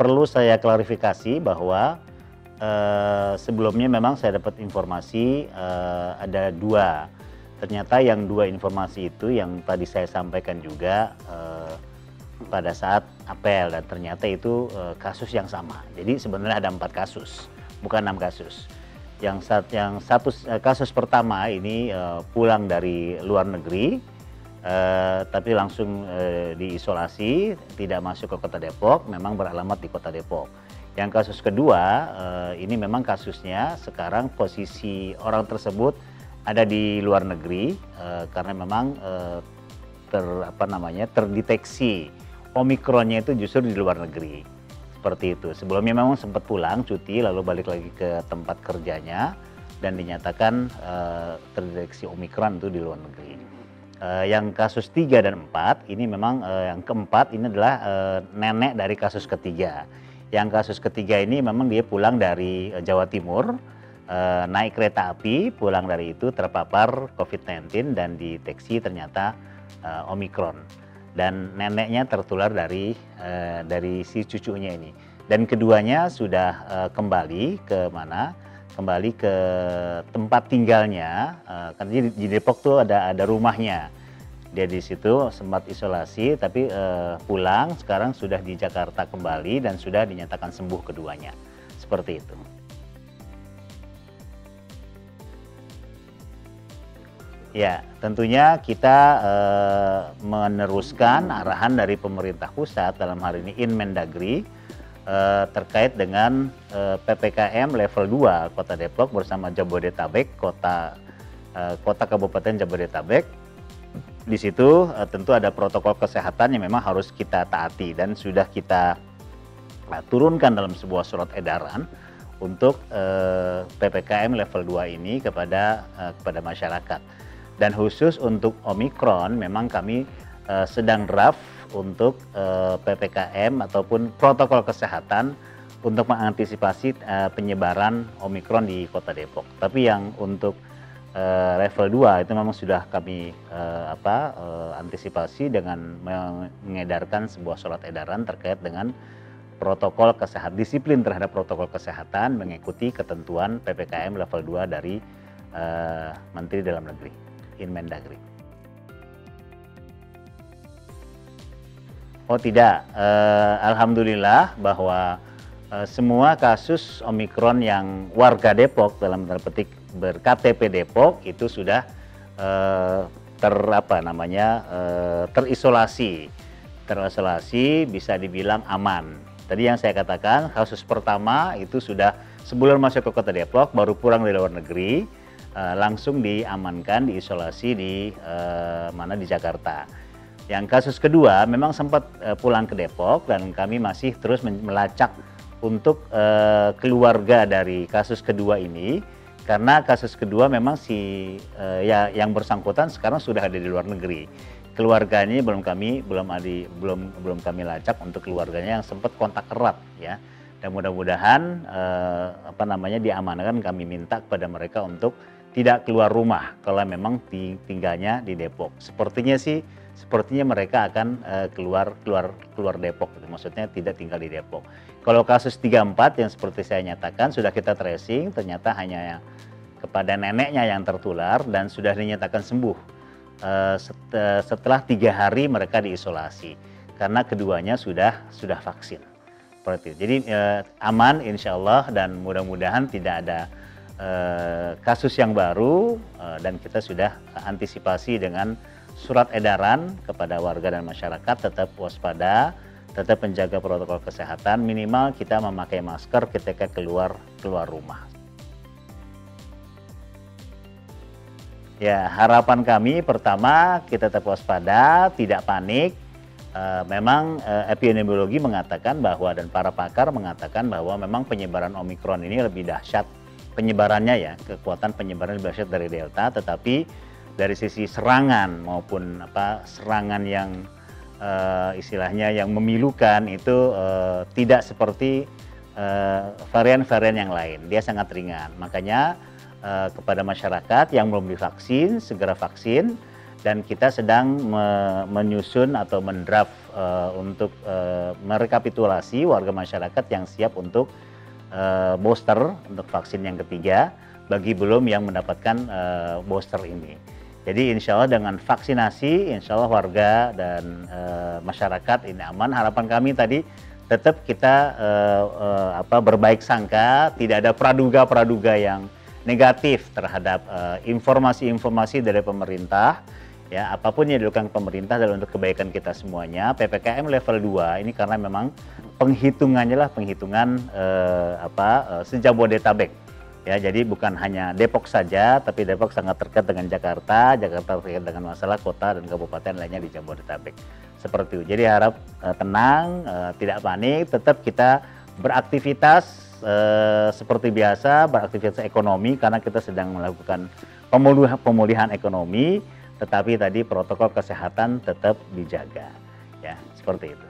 perlu saya klarifikasi bahwa sebelumnya memang saya dapat informasi ada dua. Ternyata yang dua informasi itu yang tadi saya sampaikan juga pada saat apel, dan ternyata itu kasus yang sama. Jadi sebenarnya ada 4 kasus, bukan 6 kasus. Yang satu kasus pertama ini pulang dari luar negeri, tapi langsung diisolasi, tidak masuk ke Kota Depok, memang beralamat di Kota Depok. Yang kasus kedua ini memang kasusnya sekarang posisi orang tersebut ada di luar negeri karena memang terdeteksi Omikronnya itu justru di luar negeri. Seperti itu. Sebelumnya memang sempat pulang cuti lalu balik lagi ke tempat kerjanya dan dinyatakan terdeteksi Omikron itu di luar negeri. Yang kasus 3 dan 4 ini memang yang keempat ini adalah nenek dari kasus ketiga. Yang kasus ketiga ini memang dia pulang dari Jawa Timur, naik kereta api, pulang dari itu terpapar COVID-19 dan dideteksi ternyata Omikron. Dan neneknya tertular dari si cucunya ini. Dan keduanya sudah kembali ke mana? Kembali ke tempat tinggalnya. Karena di Depok tuh ada rumahnya. Dia di situ sempat isolasi, tapi pulang. Sekarang sudah di Jakarta kembali dan sudah dinyatakan sembuh keduanya. Seperti itu. Ya, tentunya kita meneruskan arahan dari pemerintah pusat dalam hal ini Inmendagri terkait dengan PPKM level 2 Kota Depok bersama Jabodetabek, kota Kabupaten Jabodetabek. Di situ tentu ada protokol kesehatan yang memang harus kita taati dan sudah kita turunkan dalam sebuah surat edaran untuk PPKM level 2 ini kepada masyarakat. Dan khusus untuk Omikron memang kami sedang draft untuk PPKM ataupun protokol kesehatan untuk mengantisipasi penyebaran Omikron di Kota Depok. Tapi yang untuk level 2 itu memang sudah kami antisipasi dengan mengedarkan sebuah surat edaran terkait dengan protokol kesehatan, disiplin terhadap protokol kesehatan mengikuti ketentuan PPKM level 2 dari Menteri Dalam Negeri. Inmendagri. Oh tidak, alhamdulillah bahwa semua kasus Omikron yang warga Depok dalam tanda petik ber-KTP Depok itu sudah terisolasi, bisa dibilang aman. Tadi yang saya katakan kasus pertama itu sudah sebulan masuk ke Kota Depok, baru pulang dari luar negeri. Langsung diamankan, diisolasi di Jakarta. Yang kasus kedua memang sempat pulang ke Depok dan kami masih terus melacak untuk keluarga dari kasus kedua ini, karena kasus kedua memang yang bersangkutan sekarang sudah ada di luar negeri. Keluarganya belum kami lacak untuk keluarganya yang sempat kontak erat ya. Dan mudah-mudahan diamankan, kami minta kepada mereka untuk tidak keluar rumah kalau memang tinggalnya di Depok. Sepertinya mereka akan keluar Depok, maksudnya tidak tinggal di Depok. Kalau kasus 3-4 yang seperti saya nyatakan sudah kita tracing, ternyata hanya kepada neneknya yang tertular dan sudah dinyatakan sembuh setelah 3 hari mereka diisolasi karena keduanya sudah vaksin. Seperti itu. Jadi aman insya Allah dan mudah-mudahan tidak ada kasus yang baru dan kita sudah antisipasi dengan surat edaran kepada warga dan masyarakat tetap waspada, tetap menjaga protokol kesehatan, minimal kita memakai masker ketika keluar rumah. Ya, harapan kami pertama kita tetap waspada, tidak panik. Memang epidemiologi mengatakan bahwa dan para pakar mengatakan bahwa memang penyebaran Omikron ini lebih dahsyat penyebarannya ya, kekuatan penyebaran lebih dahsyat dari Delta, tetapi dari sisi serangan maupun serangan yang istilahnya yang memilukan itu tidak seperti varian-varian yang lain, dia sangat ringan. Makanya kepada masyarakat yang belum divaksin segera vaksin dan kita sedang menyusun atau mendraft untuk merekapitulasi warga masyarakat yang siap untuk booster untuk vaksin yang ketiga bagi belum yang mendapatkan booster ini. Jadi insya Allah dengan vaksinasi, insya Allah warga dan masyarakat ini aman. Harapan kami tadi tetap kita berbaik sangka, tidak ada praduga-praduga yang negatif terhadap informasi-informasi dari pemerintah. Ya, apapun yang dilakukan pemerintah adalah untuk kebaikan kita semuanya. PPKM level 2 ini karena memang penghitungannya lah penghitungan se-Jabodetabek. Ya, jadi bukan hanya Depok saja, tapi Depok sangat terkait dengan Jakarta, Jakarta terkait dengan masalah kota dan kabupaten lainnya di Jabodetabek. Seperti itu. Jadi harap tenang, tidak panik, tetap kita beraktivitas seperti biasa, beraktivitas ekonomi karena kita sedang melakukan pemulihan ekonomi, tetapi tadi protokol kesehatan tetap dijaga. Ya, seperti itu.